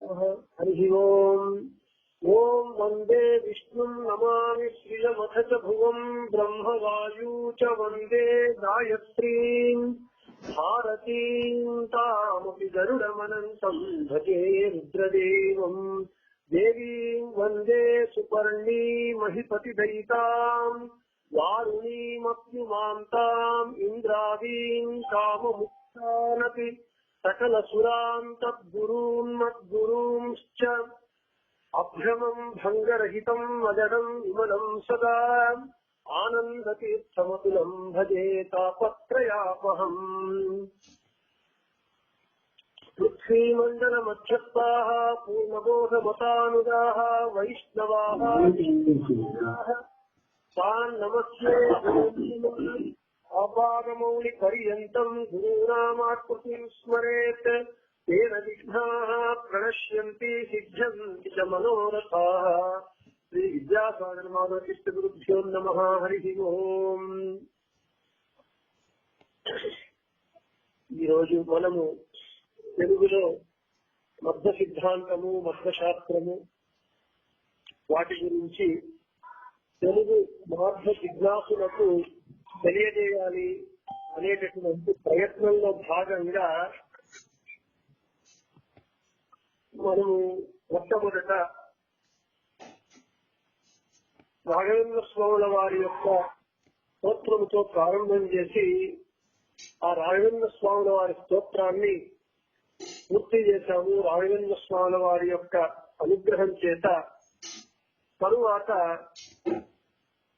हरि ओम्। ओम वंदे विष्णु नमामि श्रियमथ च भुवं ब्रह्मवायु च वंदे गायत्रीं भारतीं तामपि गरुडमनन्तं भजे रुद्रदेवं। देवीं वंदे सुपर्णी महिपतिदयितां वारुणीमप्युमान्ताम् इंद्रादीं काममुक्तानपि सकलसुरान् तद्गुरून् मद्गुरूंश्च अभ्रमं भंगरहितं वदनं विमलं सदा आनन्दतीर्थमतुलं भजे तापत्रयापहम्। पृथ्वीमण्डलमध्यस्थाः पूर्णबोधमतानुगाः वैष्णवाः तान् नमस्ये आपादमौलिपर्यन्तं गुरूणामाकृतिं स्मरेत् तेन विघ्नाः प्रणश्यन्ति सिद्ध्यन्ति च मनोरथाः। श्री विद्यासागर माधवकृष्णगुरुभ्यो नमः। हरि ओम्। ఈ రోజు మనము తెలుగులో మధ్య సిద్ధాంతము మధ్య శాస్త్రము వాటి గురించి తెలుగు మార్గ జిజ్ఞాసులకు తెలియజేయాలి అనేటటువంటి ప్రయత్నంలో భాగంగా మనము మొట్టమొదట రాఘవేంద్ర స్వాముల వారి యొక్క స్తోత్రముతో ప్రారంభం చేసి ఆ రాఘవేంద్ర స్వాముల వారి స్తోత్రాన్ని పూర్తి చేశాము. రాఘవేంద్ర స్వాముల వారి యొక్క అనుగ్రహం చేత తరువాత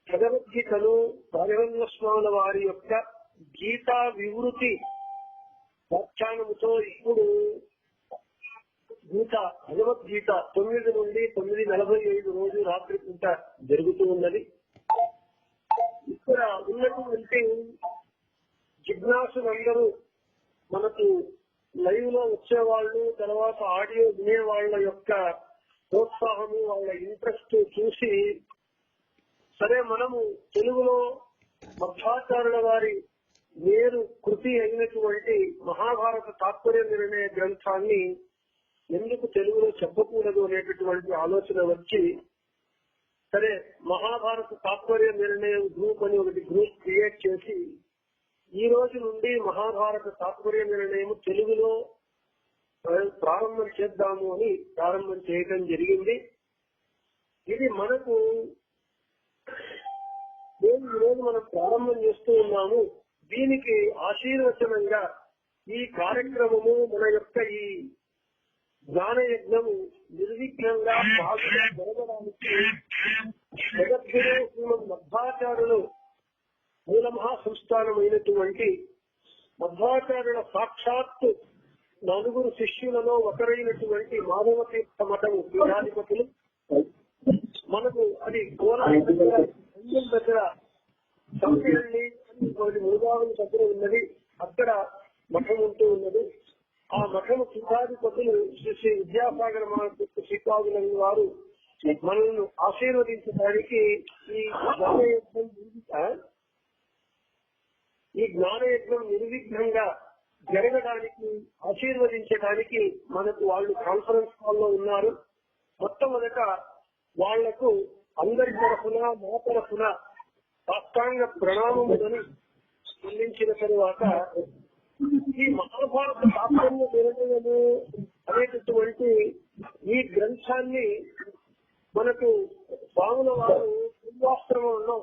భగవద్గీతను రాఘవేంద్ర స్వాముల వారి యొక్క గీతా వివృతి వ్యాఖ్యానముతో ఇప్పుడు గీత భగవద్గీత 9 నుండి 9:45 రోజు రాత్రి పూట జరుగుతూ ఉన్నది. ఇక్కడ ఉన్నటువంటి జిజ్ఞాసులందరూ మనకు లైవ్ లో వచ్చేవాళ్ళు, తర్వాత ఆడియో వినేవాళ్ల యొక్క ప్రోత్సాహము, వాళ్ళ ఇంట్రెస్ట్ చూసి సరే మనము తెలుగులో మధ్వాచార్యుల వారి వేరు కృతి అయినటువంటి మహాభారత తాత్పర్య నిర్ణయ గ్రంథాన్ని ఎందుకు తెలుగులో చెప్పకూడదు అనేటటువంటి ఆలోచన వచ్చి సరే మహాభారత తాత్పర్య నిర్ణయం గ్రూప్ అని ఒకటి గ్రూప్ క్రియేట్ చేసి ఈ రోజు నుండి మహాభారత తాత్పర్య నిర్ణయం తెలుగులో ప్రారంభం చేద్దాము అని ప్రారంభం చేయడం జరిగింది. ఇది మనకు ఈ రోజు మనం ప్రారంభం చేస్తూ ఉన్నాము. దీనికి ఆశీర్వచనంగా ఈ కార్యక్రమము మన యొక్క ఈ జ్ఞానయజ్ఞము నిర్విఘ్నంగా బాగా జరగడానికి జగద్గురు శ్రీమద్ మధ్వాచార్యులు మూల మహాసంస్థానమైనటువంటి మధ్వాచార్యుల సాక్షాత్తు 4 శిష్యులలో ఒకరైనటువంటి మాధవ తీర్థ మఠము పీఠాధిపతులు మనకు అది కోరాల దగ్గర సంపేళ్ళి మురుగావుల దగ్గర ఉన్నది. అక్కడ మఠం ఉంటూ ఉన్నది. ఆ మఠము పీఠాధిపతులు శ్రీ విద్యాసాగర్ మహాకృష్ణ శ్రీపాదుల వారు మనల్ని ఆశీర్వదించడానికి ఈ జ్ఞానయజ్ఞం నిర్విఘ్నంగా జరగడానికి ఆశీర్వదించడానికి మనకు వాళ్ళు కాన్ఫరెన్స్ హాల్ లో ఉన్నారు. మొట్టమొదట వాళ్లకు అందరి తరఫున మా తరఫున సాష్టాంగ ప్రణామములను చెల్లించిన తరువాత ఈ మహాభారత తాత్పర్య నిర్ణయము అనేటటువంటి ఈ గ్రంథాన్ని మనకు స్వాముల వారు పూర్వాశ్రమంలో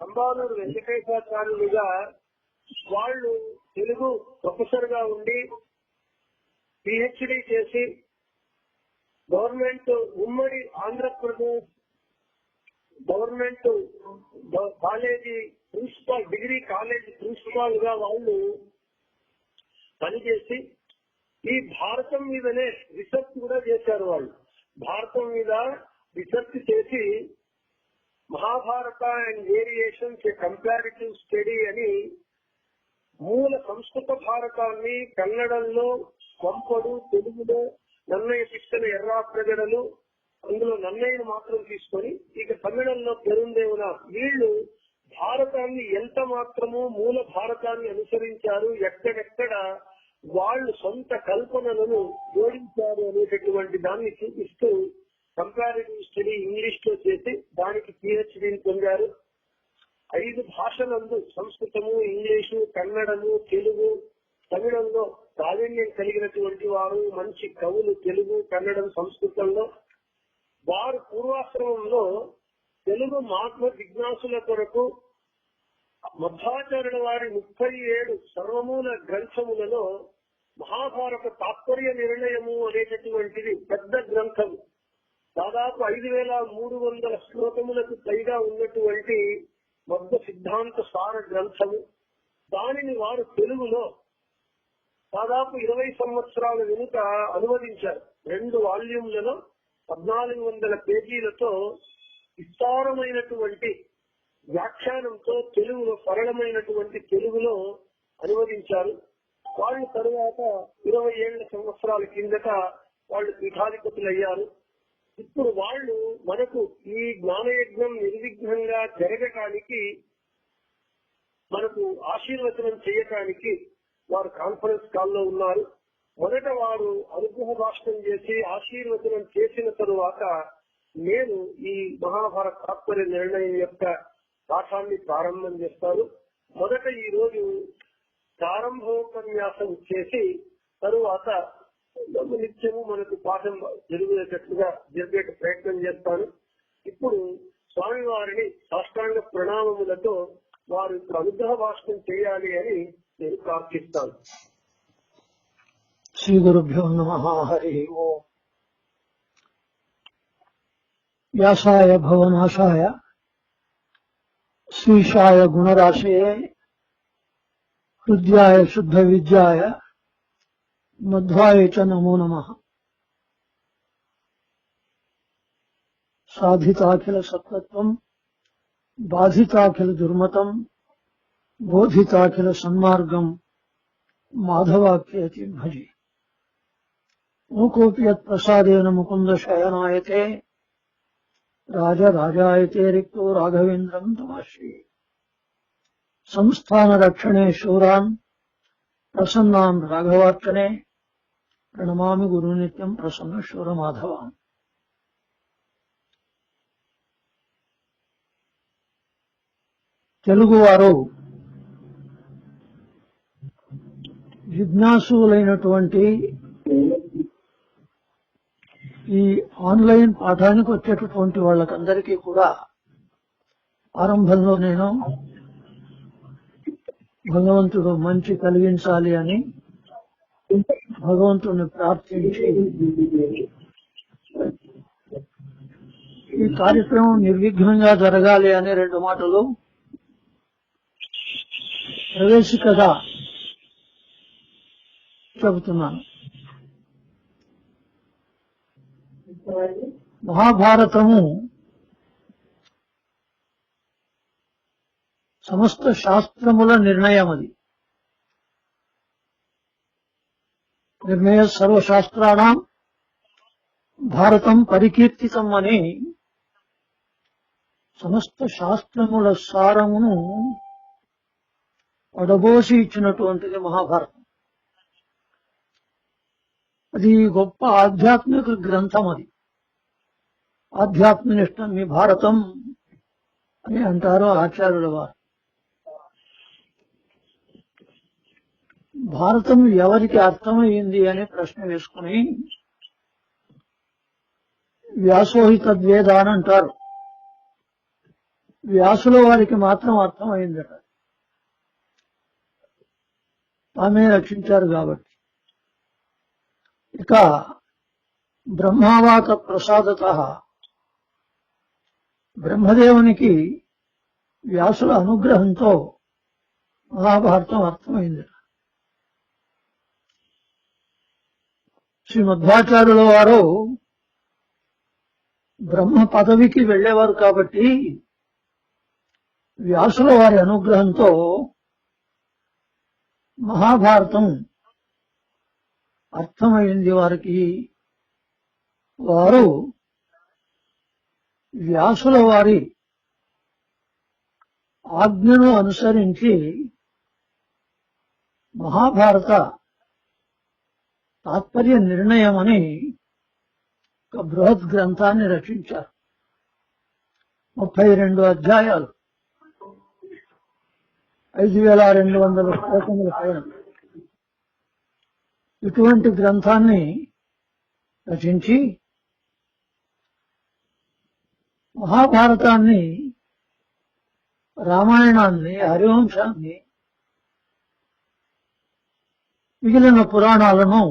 సంబానూరు వెంకటేశాచార్యులుగా వాళ్ళు తెలుగు ప్రొఫెసర్ గా ఉండి పిహెచ్డి చేసి గవర్నమెంట్ ఉమ్మడి Andhra Pradesh government college principal, degree college principal గా వాళ్ళు పనిచేసి ఈ భారతం మీదనే రీసెర్చ్ కూడా చేశారు. వాళ్ళు భారతం మీద రీసెర్చ్ చేసి Mahabharata and variations A comparative study అని మూల సంస్కృత భారతాన్ని కన్నడంలో కొంపడు, తెలుగులో నన్నయ్య శిక్షణ ఎర్రాప్రగడలు, అందులో నన్నయ్యను మాత్రం తీసుకొని ఇక తమిళంలో పెరుందేవున వీళ్ళు భారతాన్ని ఎంత మాత్రము మూల భారతాన్ని అనుసరించారు, ఎక్కడెక్కడ వాళ్ళు సొంత కల్పనలను జోడించారు అనేటటువంటి దాన్ని చూపిస్తూ కంపారిటివ్ స్టడీ ఇంగ్లీష్ లో చేసి దానికి పిహెచ్డీని పొందారు. 5 భాషలందు సంస్కృతము, ఇంగ్లీషు, కన్నడము, తెలుగు, తమిళంలో ప్రావీణ్యం కలిగినటువంటి వారు, మంచి కవులు తెలుగు, కన్నడం, సంస్కృతంలో. వారు పూర్వాశ్రమంలో తెలుగు మహాత్మ జిజ్ఞాసుల కొరకు మధ్వాచార్యుల వారి 37 సర్వమూల గ్రంథములలో మహాభారత తాత్పర్య నిర్ణయము అనేటటువంటిది పెద్ద గ్రంథము. దాదాపు 5300 శ్లోకములకు పైగా ఉన్నటువంటి మధ్య సిద్ధాంత సార గ్రంథము. దానిని వారు తెలుగులో దాదాపు 20 సంవత్సరాల వెనుక అనువదించారు. 2 వాల్యూమ్లలో 1400 పేజీలతో విస్తారమైనటువంటి వ్యాఖ్యానంతో తెలుగులో సరళమైనటువంటి తెలుగులో అనువదించారు. వాళ్ళు తరువాత 27 సంవత్సరాల కిందట వాళ్ళు పీఠాధిపతులయ్యారు. ఇప్పుడు వాళ్ళు మనకు ఈ జ్ఞానయజ్ఞం నిర్విఘ్నంగా జరగటానికి, మనకు ఆశీర్వచనం చేయటానికి వారు కాన్ఫరెన్స్ కాల్లో ఉన్నారు. మొదట వారు అనుగ్రహ భాషణం చేసి ఆశీర్వచనం చేసిన తరువాత నేను ఈ మహాభారత తాత్పర్య నిర్ణయం యొక్క పాఠాన్ని ప్రారంభం చేస్తాను. మొదట ఈ రోజు ప్రారంభోపన్యాసం చేసి తరువాత నిత్యము మనకు పాఠం జరిగేటట్లుగా జరిగే ప్రయత్నం చేస్తాను. ఇప్పుడు స్వామివారిని సాష్టాంగ ప్రణామములతో వారు ఇప్పుడు అనుగ్రహ భాషణం చేయాలి అని నేను ప్రార్థిస్తాను. శ్రీ గురుభ్యో నమః. హరి ఓం. వ్యాసాయ భవనాశాయ శ్రీశాయ గుణరాశయే హృద్యాయ శుద్ధ విద్యాయ మధ్వాయ చ నమో నమః. సాధితాఖిల సత్వత్వం బాధితాఖిల దుర్మతం బోధితాఖిల సన్మార్గం మాధవాఖ్యేతి భజే. మూకోపి యత్ ప్రసాదేన ముకుంద శయనాయతే రాజరాజాయతే రిక్తో రాఘవేంద్రం తమాశ్రయే. సంస్థాన రక్షణే శూరాన్ ప్రసన్నాన్ రాఘవార్చనే ప్రణమామి గురునిత్యం ప్రసన్న శూర మాధవాన్. తెలుగువారు జిజ్ఞాసులైనటువంటి ఈ ఆన్లైన్ పాఠానికి వచ్చేటటువంటి వాళ్ళకందరికీ కూడా ఆరంభంలో నేను భగవంతుడు మంచి కలిగించాలి అని భగవంతుడిని ప్రార్థించి ఈ కార్యక్రమం నిర్విఘ్నంగా జరగాలి అనే 2 మాటలు ప్రవేశికగా చెబుతున్నాను. మహాభారతము సమస్త శాస్త్రముల నిర్ణయం. అది నిర్ణయ సర్వశాస్త్రాణం భారతం పరికీర్తితం అని సమస్త శాస్త్రముల సారమును పడబోసి ఇచ్చినటువంటిది మహాభారతం. అది గొప్ప ఆధ్యాత్మిక గ్రంథం. అది ఆధ్యాత్మినిష్టం మీ భారతం అని అంటారు ఆచార్యుల వారు. భారతం ఎవరికి అర్థమయ్యింది అనే ప్రశ్న వేసుకుని వ్యాసోహి తద్వేద అని అంటారు. వ్యాసుల వారికి మాత్రం అర్థమైందట, తామే రక్షించారు కాబట్టి. ఇక బ్రహ్మావాత ప్రసాదత బ్రహ్మదేవునికి వ్యాసుల అనుగ్రహంతో మహాభారతం అర్థమైంది. శ్రీ మధ్వాచార్యుల వారు బ్రహ్మ పదవికి వెళ్లేవారు కాబట్టి వ్యాసుల వారి అనుగ్రహంతో మహాభారతం అర్థమైంది వారికి. వారు వ్యాసుల వారి ఆజ్ఞను అనుసరించి మహాభారత తాత్పర్య నిర్ణయం అని ఒక బృహత్ గ్రంథాన్ని రచించారు. 32 అధ్యాయాలు, 5200 శ్లోకముల పైన. ఇటువంటి గ్రంథాన్ని రచించి మహాభారతాన్ని, రామాయణాన్ని, హరివంశాన్ని, మిగిలిన పురాణాలను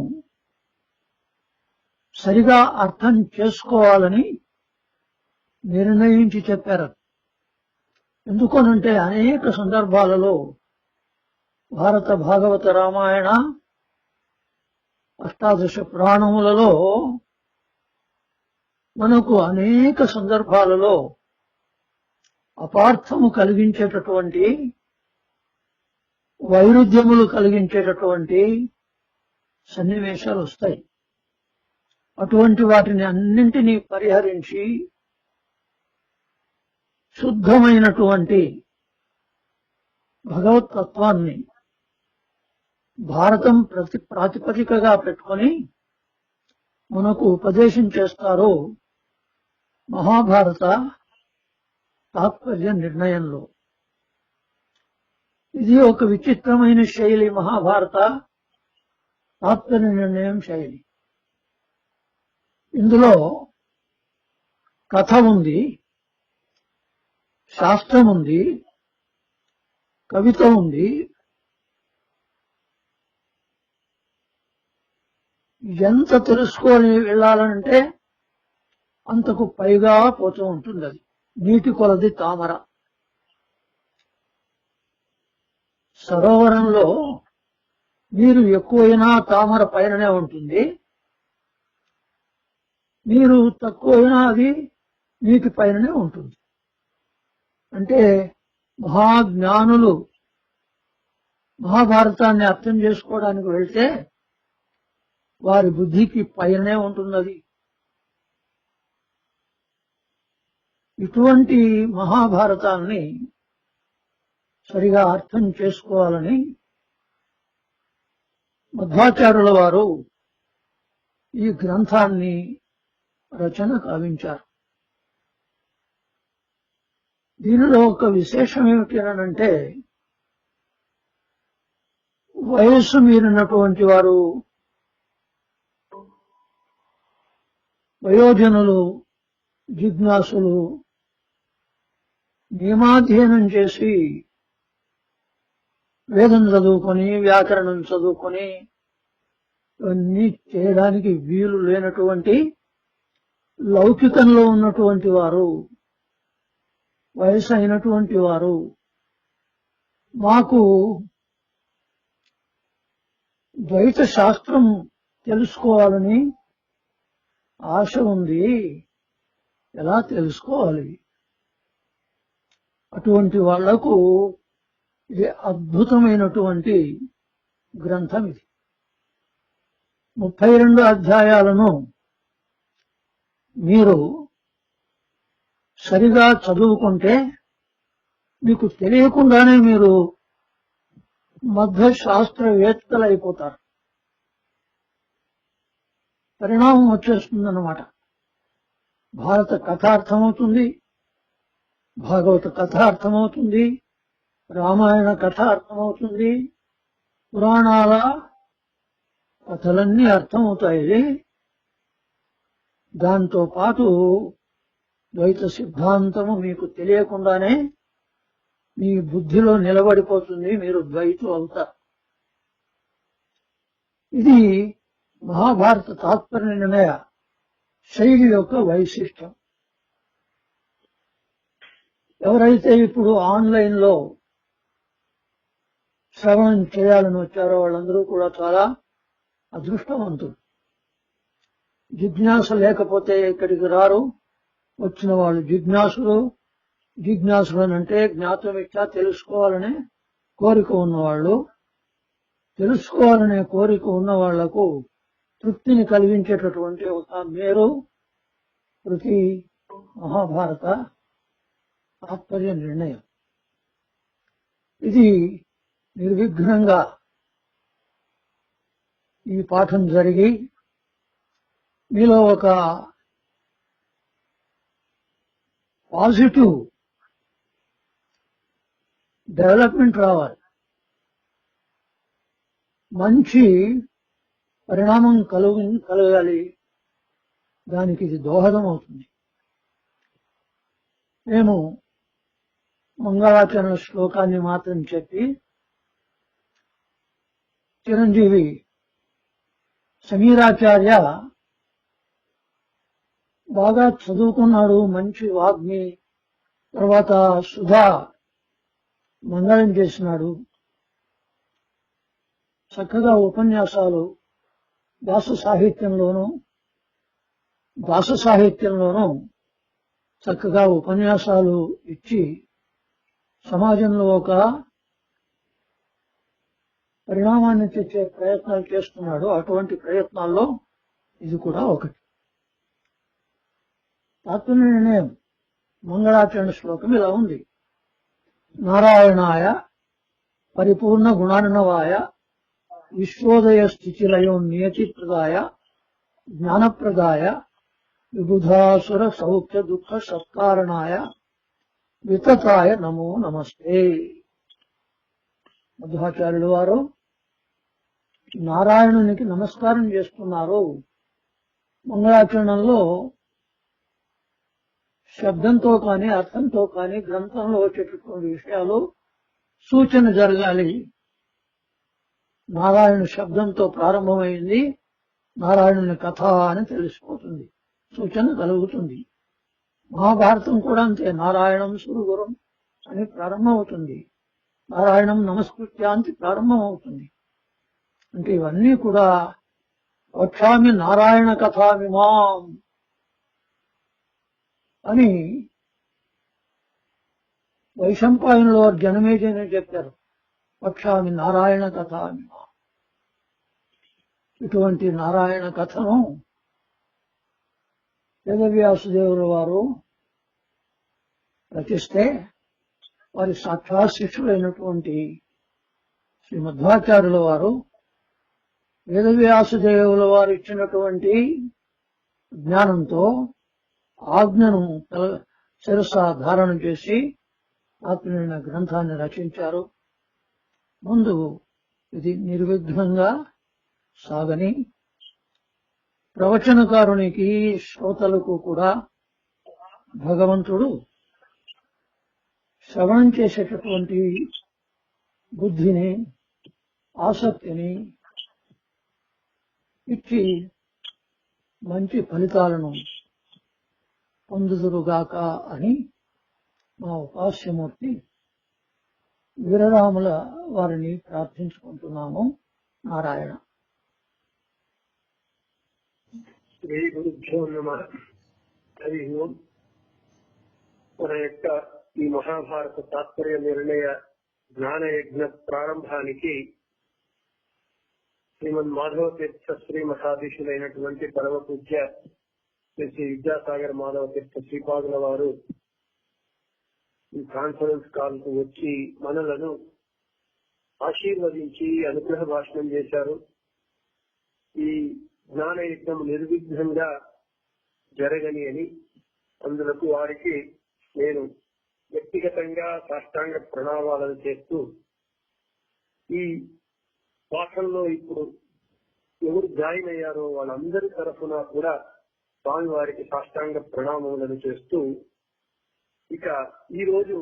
సరిగా అర్థం చేసుకోవాలని నిర్ణయించి చెప్పారు. ఎందుకనంటే అనేక సందర్భాలలో భారత, భాగవత, రామాయణ, అష్టాదశ పురాణములలో మనకు అనేక సందర్భాలలో అపార్థము కలిగించేటటువంటి, వైరుధ్యములు కలిగించేటటువంటి సన్నివేశాలు వస్తాయి. అటువంటి వాటిని అన్నింటినీ పరిహరించి శుద్ధమైనటువంటి భగవతత్వాన్ని భారతం ప్రాతిపదికగా పెట్టుకొని మనకు ఉపదేశం చేస్తారు మహాభారత తాత్పర్య నిర్ణయంలో. ఇది ఒక విచిత్రమైన శైలి, మహాభారత తాత్పర్య నిర్ణయం శైలి. ఇందులో కథ ఉంది, శాస్త్రం ఉంది, కవిత ఉంది. ఎంత తెలుసుకొని వెళ్ళాలంటే అంతకు పైగా పోతూ ఉంటుంది. అది నీటి కొలది తామర. సరోవరంలో నీరు ఎక్కువైనా తామర పైననే ఉంటుంది, నీరు తక్కువైనా అది నీటి పైననే ఉంటుంది. అంటే మహాజ్ఞానులు మహాభారతాన్ని అర్థం చేసుకోవడానికి వెళ్తే వారి బుద్ధికి పైననే ఉంటున్నది. ఇటువంటి మహాభారతాన్ని సరిగా అర్థం చేసుకోవాలని మధ్వాచార్యుల వారు ఈ గ్రంథాన్ని రచన కావించారు. దీనిలో ఒక విశేషం ఏమిటి అనంటే, వయస్సు మీరినటువంటి వారు, వయోజనులు, జిజ్ఞాసులు నియమాధ్యయనం చేసి వేదం చదువుకొని, వ్యాకరణం చదువుకొని ఇవన్నీ చేయడానికి వీలు లేనటువంటి లౌకికంలో ఉన్నటువంటి వారు, వయసు అయినటువంటి వారు మాకు ద్వైత శాస్త్రం తెలుసుకోవాలని ఆశ ఉంది, ఎలా తెలుసుకోవాలి? అటువంటి వాళ్లకు ఇది అద్భుతమైనటువంటి గ్రంథం. ఇది 32 అధ్యాయాలను మీరు సరిగా చదువుకుంటే మీకు తెలియకుండానే మీరు మధ్య శాస్త్రవేత్తలైపోతారు. పరిణామం వచ్చేస్తుందన్నమాట. భారత కథ అర్థమవుతుంది, భాగవత కథ అర్థమవుతుంది, రామాయణ కథ అర్థమవుతుంది, పురాణాల కథలన్నీ అర్థమవుతాయి. దాంతో పాటు ద్వైత సిద్ధాంతము మీకు తెలియకుండానే మీ బుద్ధిలో నిలబడిపోతుంది, మీరు ద్వైతులు అవుతారు. ఇది మహాభారత తాత్పర్య నిర్ణయ శైలి యొక్క వైశిష్టం. ఎవరైతే ఇప్పుడు ఆన్లైన్ లో శ్రవణం చేయాలని వచ్చారో వాళ్ళందరూ కూడా చాలా అదృష్టవంతులు. జిజ్ఞాస లేకపోతే ఇక్కడికి రారు. వచ్చిన వాళ్ళు జిజ్ఞాసులు. జిజ్ఞాసులు అంటే జ్ఞాతమిచ్చ, తెలుసుకోవాలనే కోరిక ఉన్నవాళ్ళు. తెలుసుకోవాలనే కోరిక ఉన్న వాళ్లకు తృప్తిని కలిగించేటటువంటి ఒక మేరు ప్రతి మహాభారత తాత్పర్య నిర్ణయం. ఇది నిర్విఘ్నంగా ఈ పాఠం జరిగి మీలో ఒక పాజిటివ్ డెవలప్మెంట్ రావాలి, మంచి పరిణామం కలగాలి. దానికి ఇది దోహదం అవుతుంది. మేము మంగళాచరణ శ్లోకాన్ని మాత్రం చెప్పి చిరంజీవి సమీరాచార్య బాగా చదువుకున్నాడు, మంచి వాగ్మి, తర్వాత సుధా మంగళం చేసినాడు, చక్కగా ఉపన్యాసాలు దాస సాహిత్యంలోనూ చక్కగా ఉపన్యాసాలు ఇచ్చి సమాజంలో ఒక పరిణామాన్ని తెచ్చే ప్రయత్నాలు చేస్తున్నాడు. అటువంటి ప్రయత్నాల్లో ఇది కూడా ఒకటి. తాత్పర్య నిర్ణయం మంగళాచరణ శ్లోకం ఇలా ఉంది: నారాయణాయ పరిపూర్ణ గుణార్ణవాయ విశ్వోదయ స్థితిలయో నియతిప్రదాయ జ్ఞానప్రదాయ విబుధాసుర సౌఖ్య దుఃఖ సత్కారణాయ వితతాయ నమో నమస్తే. మధ్వాచార్యుల వారు నారాయణునికి నమస్కారం చేస్తున్నారు. మంగళాచరణంలో శబ్దంతో కానీ అర్థంతో కానీ గ్రంథంలో వచ్చేటటువంటి విషయాలు సూచన జరగాలి. నారాయణ శబ్దంతో ప్రారంభమైంది, నారాయణుని కథ అని తెలిసిపోతుంది, సూచన కలుగుతుంది. మహాభారతం కూడా అంతే, నారాయణం సురగురం అని ప్రారంభమవుతుంది, నారాయణం నమస్కృత్య అని ప్రారంభమవుతుంది. అంటే ఇవన్నీ కూడా వక్షామి నారాయణ కథామిమాం అని వైశంపాయనులో జనమేజయని చెప్పారు. వక్షామి నారాయణ కథామిమాం. ఇటువంటి నారాయణ కథను వేదవ్యాసదేవుల వారు రచిస్తే వారి సాక్షాత్ శిష్యులైనటువంటి శ్రీ మధ్వాచార్యుల వారు వేదవ్యాసదేవుల వారు ఇచ్చినటువంటి జ్ఞానంతో ఆజ్ఞను శిరస ధారణ చేసి ఆత్మీయ గ్రంథాన్ని రచించారు. ముందు ఇది నిర్విఘ్నంగా సాగని ప్రవచనకారునికి శ్రోతలకు కూడా భగవంతుడు శ్రవణం చేసేటటువంటి బుద్ధిని ఆసక్తిని ఇచ్చి మంచి ఫలితాలను పొందుదురుగాక అని మా ఉపాస్యమూర్తి వీరరాముల వారిని ప్రార్థించుకుంటున్నాము. నారాయణ. శ్రీ గురుభ్యో నమః. హరి ఓం. మన యొక్క ఈ మహాభారత తాత్పర్య నిర్ణయ జ్ఞానయజ్ఞ ప్రారంభానికి శ్రీమన్ మాధవ తీర్థ శ్రీ మఠాధీశులైనటువంటి పరమ పూజ్య శ్రీ విద్యాసాగర్ మాధవ తీర్థ శ్రీపాదుల వారు ఈ కాన్ఫరెన్స్ కాల్ కు వచ్చి మనలను ఆశీర్వదించి అనుగ్రహ భాషణం చేశారు. ఈ జ్ఞానయజ్ఞం నిర్విఘ్నంగా జరగని అని అందులకు వారికి నేను వ్యక్తిగతంగా సాష్టాంగ ప్రణామాలను చేస్తూ ఈ పాఠంలో ఇప్పుడు ఎవరు జాయిన్ అయ్యారో వాళ్ళందరి తరఫున కూడా స్వామి వారికి సాష్టాంగ ప్రణామములను చేస్తూ ఇక ఈ రోజు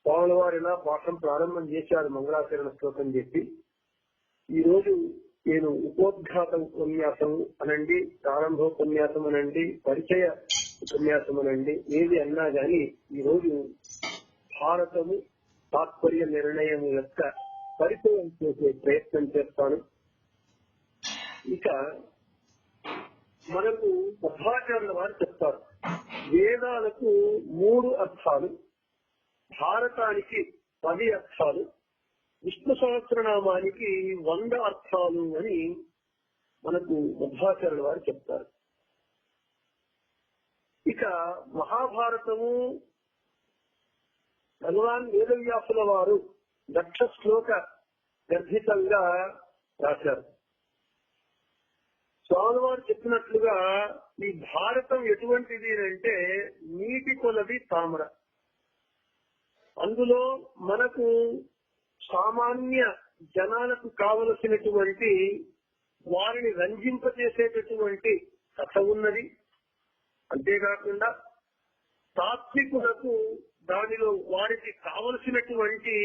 స్వామి వారు ఇలా పాఠం ప్రారంభం చేశారు మంగళాచరణ శ్లోకం చెప్పి. ఈ రోజు నేను ఉపోద్ఘాత ఉపన్యాసం అనండి, ప్రారంభోపన్యాసం అనండి, పరిచయ ఉపన్యాసం అనండి, ఏది అన్నా గాని ఈ రోజు భారతము తాత్పర్య నిర్ణయం యొక్క పరిచయం చేసే ప్రయత్నం చేస్తాను. ఇక మనకు మధ్వాచార్యుల వారు చెప్తారు, వేదాలకు 3 అర్థాలు, భారతానికి 10 అర్థాలు, విష్ణు సహస్రనామానికి 100 అర్థాలు అని మనకు మధ్వాచార్యుల వారు చెప్తారు. ఇక మహాభారతము భగవాన్ వేదవ్యాసుల వారు 1,00,000 శ్లోక గర్భితంగా రాశారు. స్వామి వారు చెప్పినట్లుగా ఈ భారతం ఎటువంటిది అంటే నీటి కొలది తామర. అందులో మనకు సామాన్య జనాలకు కావలసినటువంటి వారిని రంజింపజేసేటటువంటి కథ ఉన్నది. అంతేకాకుండా తాత్వికులకు దానిలో వారికి కావలసినటువంటి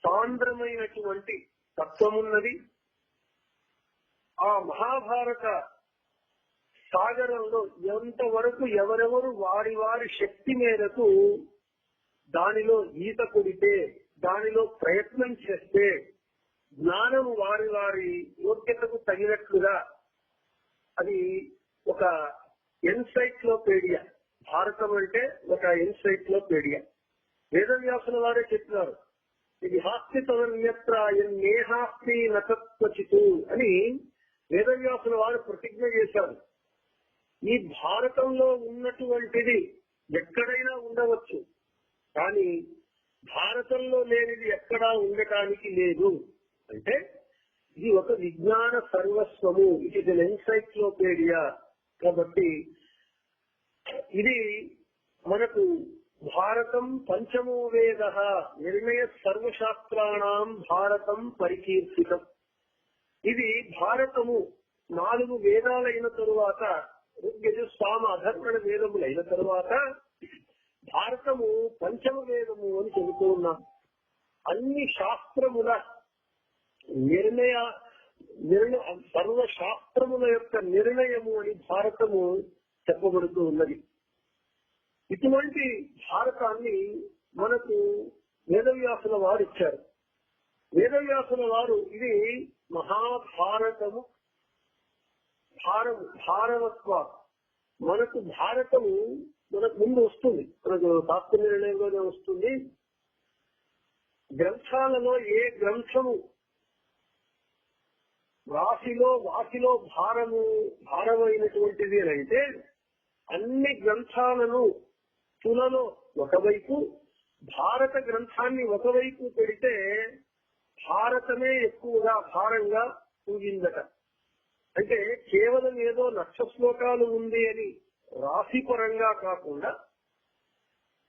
సాంద్రమైనటువంటి తత్వమున్నది. ఆ మహాభారత సాగరంలో ఎంతవరకు ఎవరెవరు వారి వారి శక్తి మేరకు దానిలో ఈత కొడితే, దానిలో ప్రయత్నం చేస్తే జ్ఞానము వారి వారి యోగ్యతకు తగినట్లుగా అది ఒక ఎన్సైక్లోపీడియా. భారతం అంటే ఒక ఎన్సైక్లోపీడియా. వేదవ్యాసుల వారే చెప్పినారు, ఇది హాస్తి తదన్యత్ర నేహాస్తి నతత్వచితు అని వేదవ్యాసుల వారు ప్రతిజ్ఞ చేశారు. ఈ భారతంలో ఉన్నటువంటిది ఎక్కడైనా ఉండవచ్చు, కానీ భారతంలో లేనిది ఎక్కడా ఉండటానికి లేదు. అంటే ఇది ఒక విజ్ఞాన సర్వస్వము, ఇట్ ఇస్ ఎన్ ఎన్సైక్లోపీడియా. కాబట్టి ఇది మనకు భారతం పంచమో వేద నిర్ణయ సర్వశాస్త్రాణం భారతం పరికీర్తితం. ఇది భారతము 4 వేదాలైన తరువాత, ఋగ్యజుస్సామ అధర్వణ వేదములైన తరువాత భారతము పంచమ వేదము అని చెబుతూ ఉన్నాం. అన్ని శాస్త్రముల నిర్ణయ సర్వశాస్త్రముల యొక్క నిర్ణయము అని భారతము చెప్పబడుతూ ఉన్నది. ఇటువంటి భారతాన్ని మనకు వేదవ్యాసుల వారు ఇచ్చారు. వేదవ్యాసుల వారు ఇది మహాభారతము భారవత్వ, మనకు భారతము మనకు ముందు వస్తుంది, మనకు శాస్త్ర నిర్ణయంలోనే వస్తుంది. గ్రంథాలలో ఏ గ్రంథము వాసిలో భారమైనటువంటిది అని అంటే అన్ని గ్రంథాలను తులలో ఒకవైపు, భారత గ్రంథాన్ని ఒకవైపు పెడితే భారతమే ఎక్కువగా భారంగా తూగిందట. అంటే కేవలం ఏదో 1,00,000 శ్లోకాలు ఉంది అని రాశిపరంగా కాకుండా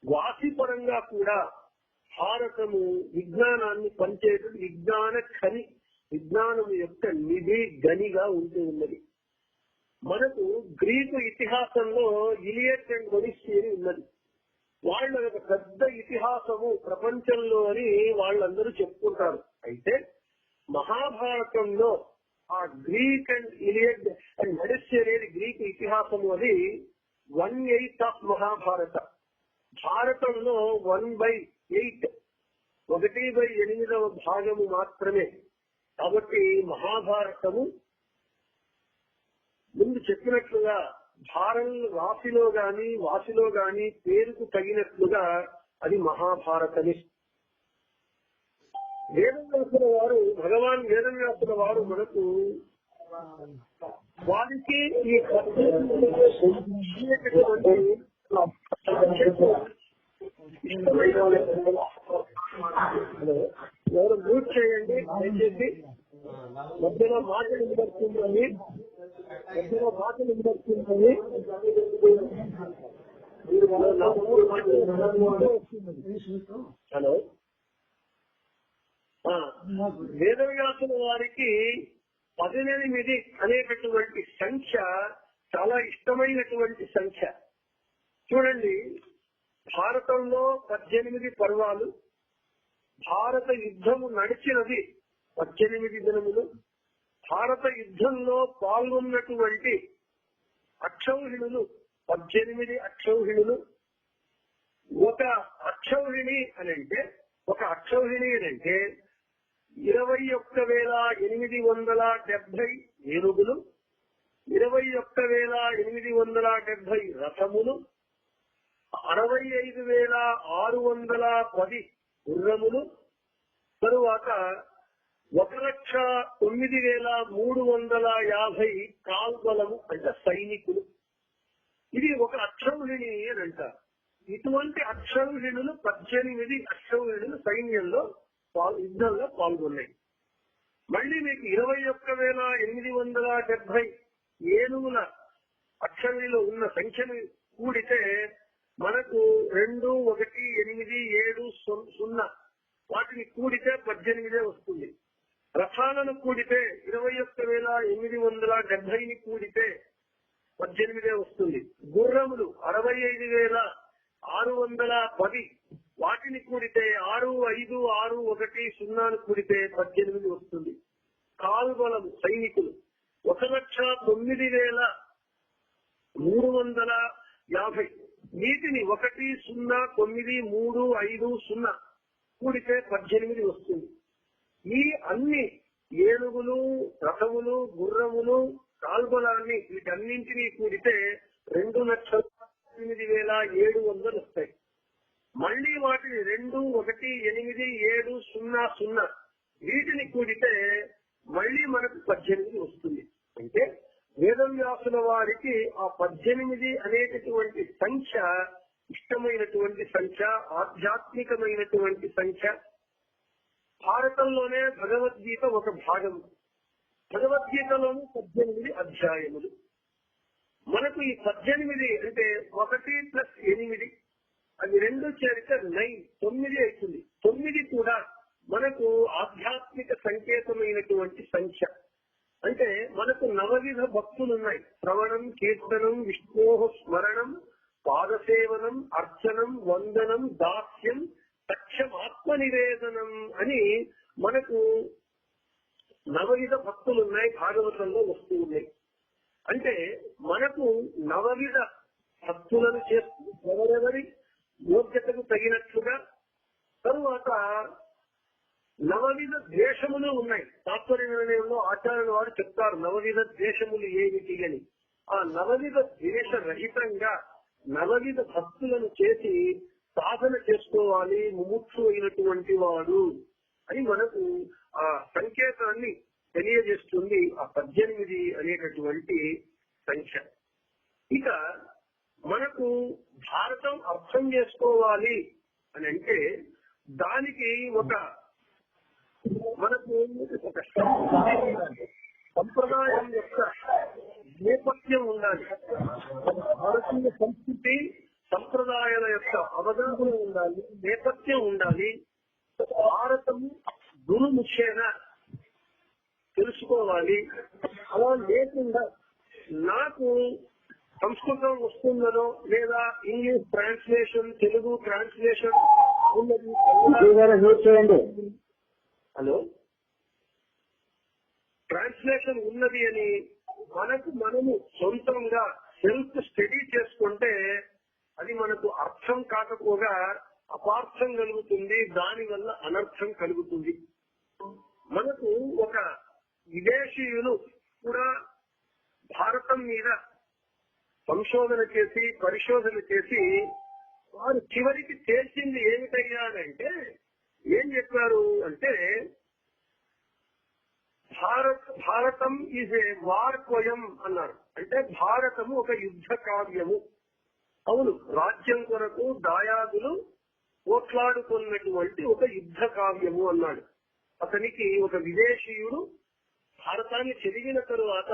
వాసిపరంగా కూడా భారతము విజ్ఞానాన్ని పంచేటు విజ్ఞానం యొక్క నిధి గనిగా ఉంటూ ఉన్నది. మనకు గ్రీకు ఇతిహాసంలో ఇలియడ్ అండ్ ఒడిస్సీ అని ఉన్నది. వాళ్ళ ఒక పెద్ద ఇతిహాసము ప్రపంచంలో అని వాళ్ళందరూ చెప్పుకుంటారు. అయితే మహాభారతంలో ఆ Greek and Iliad and Odyssey అనేది గ్రీకు ఇతిహాసము, అది 1/8 ఆఫ్ మహాభారత. భారతంలో 1/8, 1/8వ భాగము మాత్రమే. కాబట్టి మహాభారతము ముందు చెప్పినట్లుగా వాసిలో గాని పేరుకు తగినట్లుగా అది మహాభారతమే. వేదవ్యాసుల వారు, భగవాన్ వేదవ్యాసుల వారు మనకు వారికి ఈ ఎవరు మ్యూట్ చేయండి దయచేసి. మధ్యలో మాటలు వినబడుతుంది. హలో. వేదవ్యాసుల వారికి 18 అనేటటువంటి సంఖ్య చాలా ఇష్టమైనటువంటి సంఖ్య. చూడండి, భారతంలో 18 పర్వాలు, భారత యుద్ధము నడిచినది 18 దినములు, భారత యుద్ధంలో పాల్గొన్నటువంటి అక్షౌహిణులు 18 అక్షౌహిణులు. ఒక అక్షౌహిణి అని అంటే 21,870 ఏనుగులు, 21,870 రథములు, 65,610 గుర్రములు, తరువాత 1,09,350 కాల్బలము అంటే సైనికులు. ఇది ఒక అక్షౌహిణి అని అంటారు. ఇటువంటి అక్షౌహిణులు 18 అక్షౌహిణులు సైన్యంలో యుద్ధంలో పాల్గొన్నాయి. మళ్ళీ మీకు 21,870 ఏనుగుల అక్షరంలో ఉన్న సంఖ్యను కూడితే మనకు 2, 1, 8, 7, 0 వాటిని కూడితే 18 వస్తుంది. రథాలను కూడితే 21,870ని కూడితే 18 వస్తుంది. గుర్రములు 65,610 వాటిని కూడితే 6,5,6,1,0 కూడితే 18 వస్తుంది. కాల్బలము సైనికులు 1,09,350 వీటిని 1,0,9,3,5,0 కూడితే 18 వస్తుంది. ఈ అన్ని ఏనుగులు, రథములు, గుర్రములు, కాల్బలాన్ని వీటన్నింటినీ కూడితే 2,08,700 వస్తాయి. మళ్లీ వాటిని 2, 1, 8, 7, 0, 0 వీటిని కూడితే మళ్లీ మనకు 18 వస్తుంది. అంటే వేదవ్యాసుల వారికి ఆ 18 అనేటటువంటి సంఖ్య ఇష్టమైనటువంటి సంఖ్య, ఆధ్యాత్మికమైనటువంటి సంఖ్య. భారతంలోనే భగవద్గీత ఒక భాగం. భగవద్గీతలోని 18 అధ్యాయములు. మనకు ఈ 18 అంటే 1 + 8 అవి 2 చేరితే 9 అవుతుంది. 9 కూడా మనకు ఆధ్యాత్మిక సంకేతమైనటువంటి సంఖ్య. అంటే మనకు నవవిధ భక్తులు ఉన్నాయి. శ్రవణం, కీర్తనం, విష్ణోః స్మరణం, పాదసేవనం, అర్చనం, వందనం, దాస్యం, సఖ్యం, ఆత్మ నివేదనం అని మనకు నవవిధ భక్తులు ఉన్నాయి. భాగవతంలో వస్తూ ఉన్నాయి. అంటే మనకు నవవిధ భక్తులను చేస్తూ ఎవరెవరి యోగ్యతకు తగినట్లుగా తరువాత నవవిధ ద్వేషములు ఉన్నాయి. తాత్పర్య నిర్ణయంలో ఆచార్యుల వారు చెప్తారు నవవిధ ద్వేషములు ఏమిటి అని. ఆ నవవిధ ద్వేష రహితంగా నవవిధ భక్తులను చేసి సాధన చేసుకోవాలి ముముక్షు అయినటువంటి వాడు అని మనకు ఆ సంకేతాన్ని తెలియజేస్తుంది ఆ 18 అనేటటువంటి సంఖ్య. ఇక మనకు భారతం అర్థం చేసుకోవాలి అని అంటే దానికి మనకు ఒక సంప్రదాయం యొక్క నేపథ్యం ఉండాలి. భారతీయ సంస్కృతి సంప్రదాయాల యొక్క అవగాహన ఉండాలి, నేపథ్యం ఉండాలి. భారతం గురుముఖేన తెలుసుకోవాలి. అలా లేకుండా నాకు సంస్కృతం వస్తుందనో లేదా ఇంగ్లీష్ ట్రాన్స్లేషన్, తెలుగు ట్రాన్స్లేషన్ ఉన్నది, హలో ట్రాన్స్లేషన్ ఉన్నది అని మనము సొంతంగా సెల్ఫ్ స్టడీ చేసుకుంటే అది మనకు అర్థం కాకపోగా అపార్థం కలుగుతుంది. దానివల్ల అనర్థం కలుగుతుంది. మనకు ఒక విదేశీయులు కూడా భారతం మీద సంశోధన చేసి పరిశోధన చేసి వారు చివరికి తేల్చింది ఏమిటయ్యారంటే ఏం చెప్పారు అంటే భారతం ఈజ్ ఏ వార్ పోయం అన్నారు. అంటే భారతము ఒక యుద్ధ కావ్యము. అవును, రాజ్యం కొరకు దాయాదులు పోట్లాడుకున్నటువంటి ఒక యుద్ధ కావ్యము అన్నాడు. అతనికి ఒక విదేశీయుడు భారతాన్ని చదివిన తరువాత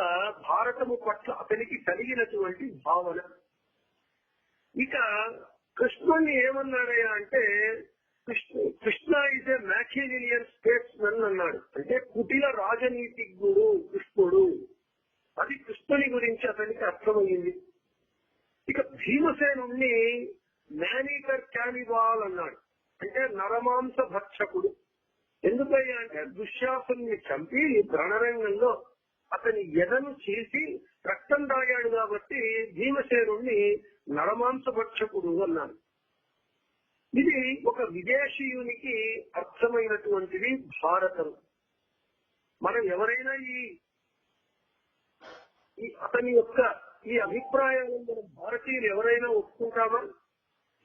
భారతము పట్ల అతనికి కలిగినటువంటి భావన. ఇక కృష్ణుణ్ణి ఏమన్నాడయ్యా అంటే కృష్ణ ఈజ్ ఏ మ్యాకినిలియన్ స్టేట్స్మన్ అన్నాడు. అంటే కుటిల రాజనీతిజ్ఞుడు కృష్ణుడు. అది కృష్ణుని గురించి అతనికి అర్థమయ్యింది. ఇక భీమసేనుణ్ణి మేనీకర్ క్యానిబాల్ అన్నాడు. అంటే నరమాంస భక్షకుడు. ఎందుకయ్యా అంటే దుశ్శాసనుని చంపి రణరంగంలో అతని ఎదను చేసి రక్తం తాగాడు కాబట్టి భీమసేనుణ్ణి నరమాంస భక్షకుడు అన్నాడు. ఇది ఒక విదేశీయునికి అర్థమైనటువంటిది భారతం. మనం ఎవరైనా ఈ అతని యొక్క ఈ అభిప్రాయాలను మన భారతీయులు ఎవరైనా ఒప్పుకుంటామా?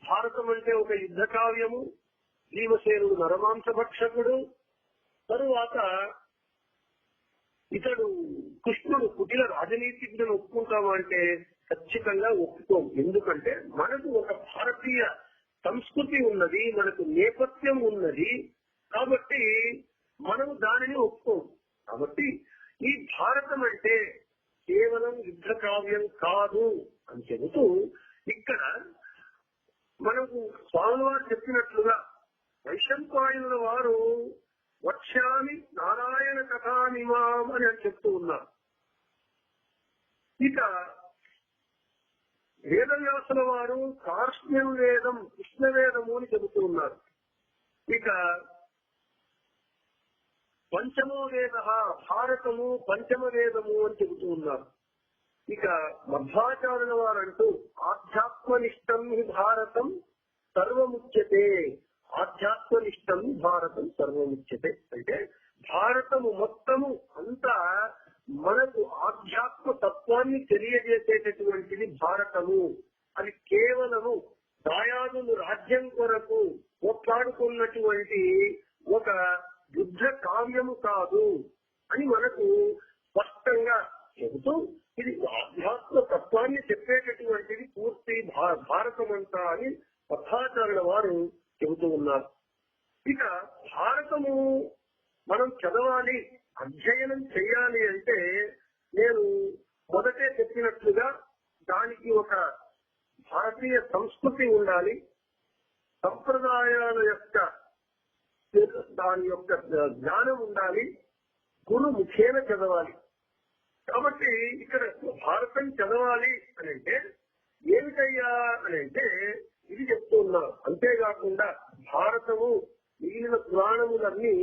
భారతం అంటే ఒక యుద్ధ కావ్యము, భీమసేనుడు నరమాంస భక్షకుడు, తరువాత ఇతడు కృష్ణుడు కుటిల రాజనీతిజ్ఞుడు ఒప్పుకుంటామా అంటే ఖచ్చితంగా ఒప్పుకోం. ఎందుకంటే మనకు ఒక భారతీయ సంస్కృతి ఉన్నది, మనకు నేపథ్యం ఉన్నది. కాబట్టి మనము దానిని ఒప్పుకోం. కాబట్టి ఈ భారతం అంటే కేవలం యుద్ధ కావ్యం కాదు అని చెబుతూ ఇక్కడ మనకు స్వామివారు చెప్పినట్లుగా వైశంపాయనుల వారు వక్ష్యామి నారాయణ కథానిమాం అని చెప్తూ ఉన్నారు. ఇక వేదవ్యాసుల వారు కార్ష్ణ్యం వేదం కృష్ణవేదము అని చెబుతూ ఉన్నారు. ఇక పంచమో వేద భారతము పంచమ వేదము అని చెబుతూ ఉన్నారు. ఇక మధ్వాచార్యుల వారంటూ ఆధ్యాత్మనిష్టం హి భారతం సర్వముచ్యతే, ఆధ్యాత్మనిష్టం భారతం సర్వముచ్యతే అంటే భారతము మొత్తము అంతా మనకు ఆధ్యాత్మ తత్వాన్ని తెలియజేసేటటువంటిది భారతము. అది కేవలము దాయాదులు రాజ్యం కొరకు కొట్లాడుకున్నటువంటి ఒక యుద్ధ కావ్యము కాదు అని మనకు స్పష్టంగా చెబుతూ ఇది ఆధ్యాత్మ తత్వాన్ని చెప్పేటటువంటిది పూర్తి భారతం అంతా అని మధ్వాచార్యుల వారు చెబుతూ ఉన్నారు. ఇక భారతము మనం చదవాలి, అధ్యయనం చేయాలి అంటే నేను మొదటే చెప్పినట్లుగా దానికి ఒక భారతీయ సంస్కృతి ఉండాలి, సంప్రదాయాల యొక్క దాని యొక్క జ్ఞానం ఉండాలి, గురు ముఖేన చదవాలి. కాబట్టి ఇక్కడ భారతం చదవాలి అని అంటే ఏమిటయ్యా అని అంటే ఇది చెప్తూ ఉన్నారు. అంతేకాకుండా భారతము మిగిలిన పురాణములన్నీ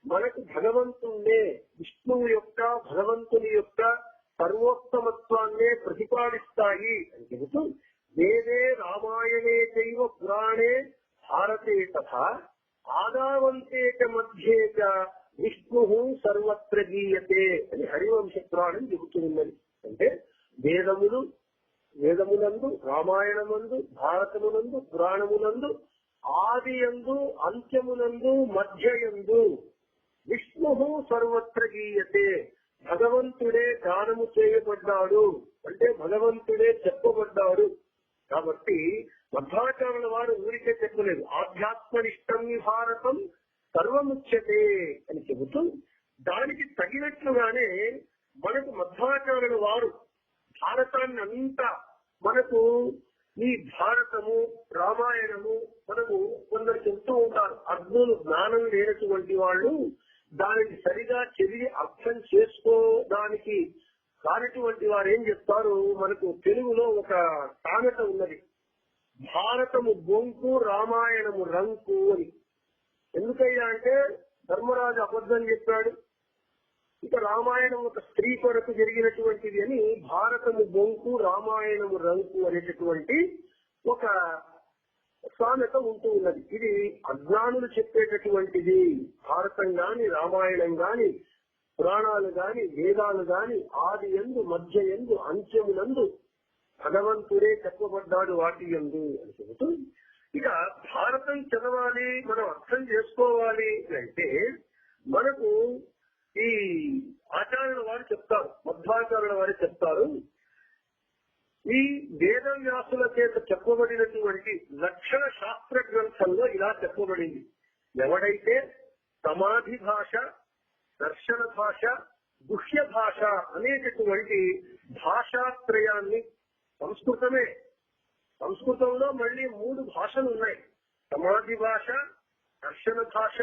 మనకు భగవంతుణ్ణే, విష్ణువు యొక్క భగవంతుని యొక్క సర్వోత్తమత్వాన్నే ప్రతిపాదిస్తాయి అని చెబుతూ వేదే రామాయణే చైవ పురాణే భారతే తథా ఆదావంతే చ మధ్యే చ విష్ణు సర్వత్ర గీయతే అని హరివంశ పురాణం చెబుతూ ఉన్నది. అంటే వేదమునందు, రామాయణమందు, భారతమునందు, పురాణమునందు ఆదియందు, అంత్యమునందు, మధ్యయందు విష్ణు సర్వత్ర గీయతే, భగవంతుడే గానము చేయబడ్డాడు అంటే భగవంతుడే చెప్పబడ్డాడు. కాబట్టి మధ్వాచార్యుల వారు ఊరికే చెప్పలేదు, ఆధ్యాత్మనిష్టం భారతం సర్వముచ్యతే అని చెబుతూ దానికి తగినట్లుగానే మనకు మధ్వాచార్యుల వారు భారతాన్ని అంతా మనకు ఈ భారతము రామాయణము మనకు కొందరు చెప్తూ ఉంటారు, అర్జునులు జ్ఞానం లేనటువంటి వాళ్ళు దానిని సరిగా చదివి అర్థం చేసుకోవడానికి కానటువంటి వారు ఏం చెప్తారు, మనకు తెలుగులో ఒక సామెత ఉన్నది, భారతము బొంకు రామాయణము రంకు అని. ఎందుకయ్యా అంటే ధర్మరాజు అబద్ధం చెప్పాడు, ఇక రామాయణం ఒక స్త్రీ కొరకు జరిగినటువంటిది అని భారతము బొంకు రామాయణము రంకు అనేటటువంటి ఒక సామెత ఉంటూ ఉన్నది. ఇది అజ్ఞానులు చెప్పేటటువంటిది. భారతం గాని, రామాయణం గాని, పురాణాలు గాని, వేదాలు గాని ఆది యందు, మధ్య యందు, అంత్యమునందు భగవంతుడే చెప్పబడ్డాడు వాటి యందు అని చెబుతూ ఇక భారతం చదవాలి, మనం అర్థం చేసుకోవాలి అంటే మనకు ఈ ఆచార్యుల వారు చెప్తారు, మధ్వాచార్యుల వారు చెప్తారు, ఈ వేదవ్యాసుల చేత చెప్పబడినటువంటి లక్షణ శాస్త్ర గ్రంథంలో ఇలా చెప్పబడింది, ఎవడైతే సమాధి భాష, దర్శన భాష, గుహ్య భాష అనేటటువంటి భాషాత్రయాన్ని, సంస్కృతంలో మళ్ళీ 3 భాషలు ఉన్నాయి, సమాధి భాష, దర్శన భాష,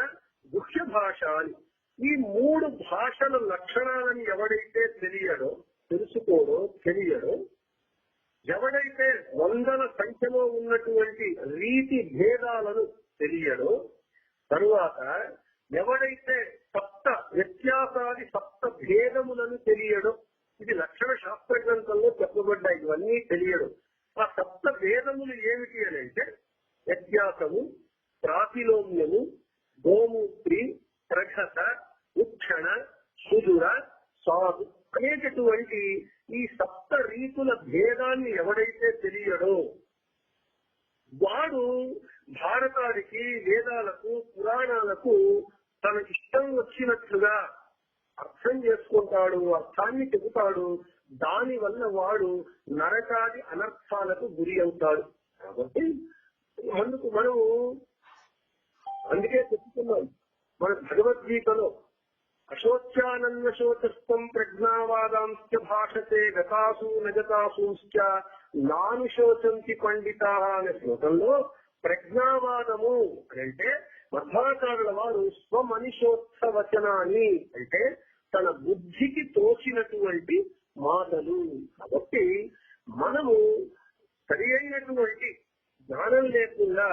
గుహ్య భాష అని. ఈ 3 భాషల లక్షణాలను ఎవడైతే తెలియడో ఎవడైతే వందల సంఖ్యలో ఉన్నటువంటి రీతి భేదాలను తెలియడో, తరువాత ఎవడైతే సప్త వ్యత్యాసాది సప్త భేదములను తెలియడో, ఇది లక్షణ శాస్త్ర గ్రంథంలో చెప్పబడ్డాయి, ఇవన్నీ తెలియడు. ఆ సప్త భేదములు ఏమిటి అని అంటే వ్యత్యాసము, ప్రాతిలోమ్యము, గోమూత్రి, ప్రఘత, ఉక్షణ, సుదుర, సాధు అనేటటువంటి ఈ సప్త రీతుల భేదాన్ని ఎవడైతే తెలియడో వాడు భారతానికి, వేదాలకు, పురాణాలకు తనకిష్టం వచ్చినట్లుగా అర్థం చేసుకుంటాడు, అర్థాన్ని చెబుతాడు, దాని వల్ల వాడు నరకాది అనర్థాలకు గురి అవుతాడు. కాబట్టి అందుకే చెప్తున్నాం, మన భగవద్గీతలో అశోచ్యానన్వశోచస్తం ప్రజ్ఞావాదాంశ్చ భాషతే గతాసు నగతాసూశ్చ నానుశోచంతి పండితా అనే శ్లోకంలో ప్రజ్ఞావాదము అంటే మధ్వాచార్యుల వారు స్వమనిషోత్సవచనాన్ని అంటే తన బుద్ధికి తోచినటువంటి మాటలు. కాబట్టి మనము సరి అయినటువంటి జ్ఞానం లేకుండా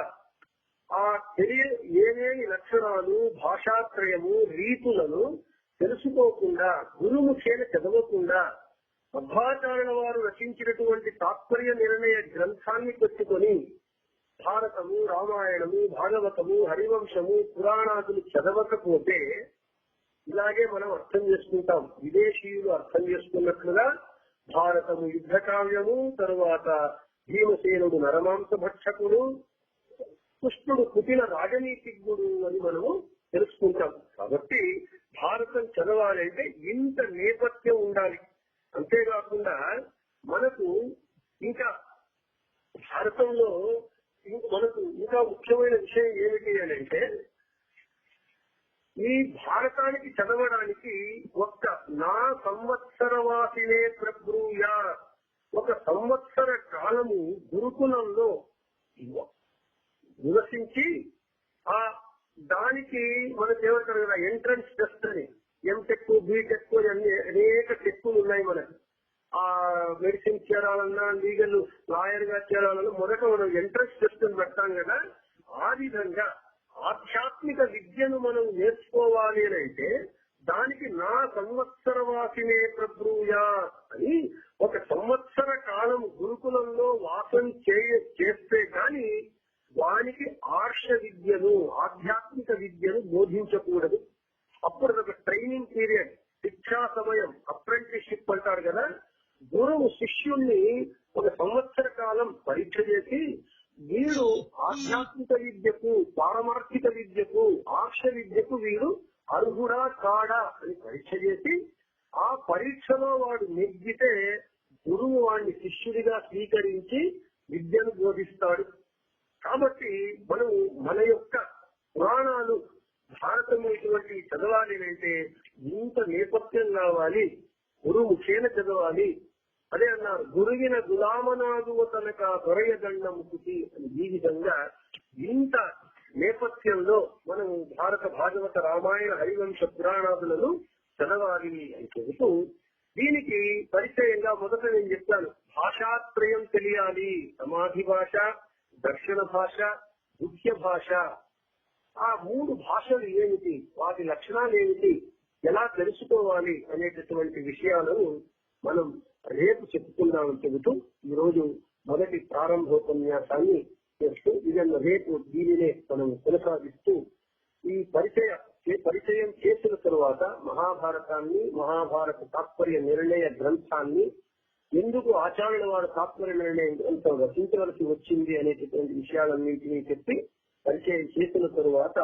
ఆ ఏమేమి లక్షణాలు, భాషాత్రయము, రీతులను తెలుసుకోకుండా, గురుముఖేన చదవకుండా మధ్వాచార్యుల వారు రచించినటువంటి తాత్పర్య నిర్ణయ గ్రంథాన్ని పెట్టుకొని భారతము, రామాయణము, భాగవతము, హరివంశము, పురాణాదులు చదవకపోతే ఇలాగే మనం అర్థం చేసుకుంటాం. విదేశీయులు అర్థం చేసుకున్నట్లుగా భారతము యుద్ధ కావ్యము, తరువాత భీమసేనుడు నరమాంస భక్షకుడు, కృష్ణుడు కుటిల రాజనీతిజ్ఞుడు అని మనము తెలుసుకుంటాం. కాబట్టి భారతం చదవాలంటే ఇంత నేపథ్యం ఉండాలి. అంతేకాకుండా మనకు ఇంకా భారతంలో మనకు ఇంకా ముఖ్యమైన విషయం ఏమిటి అని అంటే, ఈ భారతానికి చదవడానికి ఒక్క నా సంవత్సరవాసినే ప్రబ్రూయ, ఒక సంవత్సర కాలము గురుకులంలో నివసించి ఆ దానికి మనకు ఏమంటారు కదా ఎంట్రన్స్ టెస్ట్ అని, ఎంటెక్, బీటెక్ అన్ని అనేక టెక్కులు ఉన్నాయి మనకు. ఆ మెడిసిన్ చేరాలన్నా, లీగల్ లాయర్ గా చేరాలన్నా మొదట మనం ఎంట్రన్స్ టెస్ట్ అని పెడతాం కదా. ఆ విధంగా ఆధ్యాత్మిక విద్యను మనం నేర్చుకోవాలి అని అంటే దానికి నా సంవత్సరవాసినే ప్రబ్రూయ అని ఒక సంవత్సర కాలం గురుకులంలో వాసం చేస్తే గాని వానికి ఆర్ష విద్యను, ఆధ్యాత్మిక విద్యను బోధించకూడదు. అప్పుడు ఒక ట్రైనింగ్ పీరియడ్, శిక్షా సమయం, అప్రెంటిస్షిప్ అంటారు కదా. గురువు శిష్యుణ్ణి ఒక సంవత్సర కాలం పరీక్ష చేసి వీడు ఆధ్యాత్మిక విద్యకు, పారమార్థిక విద్యకు, ఆర్ష విద్యకు వీడు అర్హుడా కాడా అని పరీక్ష చేసి ఆ పరీక్షలో వాడు నెగ్గితే గురువు వాడిని శిష్యుడిగా స్వీకరించి విద్యను బోధిస్తాడు. కాబట్టి మనం మన యొక్క పురాణాలు, భారతము ఇటువంటి చదవాలి అంటే ఇంత నేపథ్యం కావాలి, గురువు ముఖేన చదవాలి. అదే అన్నారు, గురువిన గులామనాగువ తనక దొరయదండముకుతి అని. ఈ విధంగా ఇంత నేపథ్యంలో మనం భారత భాగవత, రామాయణ, హరివంశ పురాణాదులను చదవాలి అని చెబుతూ దీనికి పరిచయంగా మొదట నేను చెప్తాను, భాషాత్రయం తెలియాలి. సమాధి భాష, దర్శన భాష, ముఖ్య భాష. ఆ మూడు భాషలు ఏమిటి, వాటి లక్షణాలు ఏమిటి, ఎలా తెలుసుకోవాలి అనేటటువంటి విషయాలను మనం రేపు చెప్పుకుందామని చెబుతూ ఈరోజు మొదటి ప్రారంభోపన్యాసాన్ని చేస్తూ ఇదన్న రేపు దీనినే మనం కొనసాగిస్తూ ఈ పరిచయం చేసిన తరువాత మహాభారతాన్ని, మహాభారత తాత్పర్య నిర్ణయ గ్రంథాన్ని, ఎందుకు ఆచార్యుల వారు తాత్పర్య నిర్ణయ గ్రంథం రచించవలసి వచ్చింది అనేటటువంటి విషయాలన్నింటినీ చెప్పి పరిచయం చేసిన తరువాత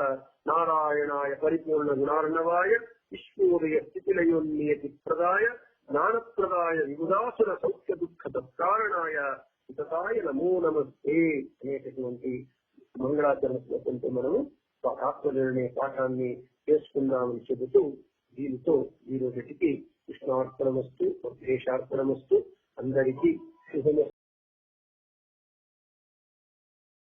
నారాయణాయ పరిపూర్ణ గుణార్ణవాయ విష్ణుదయ స్థితిలయోన్నియతి ప్రదాయ జ్ఞానప్రదాయ విబుధాసుర సౌఖ్య దుఃఖ తత్కారణాయ హితతాయ నమో నమస్తే అనేటటువంటి మంగళాచరణ శ్లోకంతో మనము తాత్పర్య పాఠాన్ని చేసుకుందామని చెబుతూ దీనితో ఈ రోజుకి కృష్ణార్పణమస్తు, దేశార్పణమస్తు. అందరికీ శుభమ.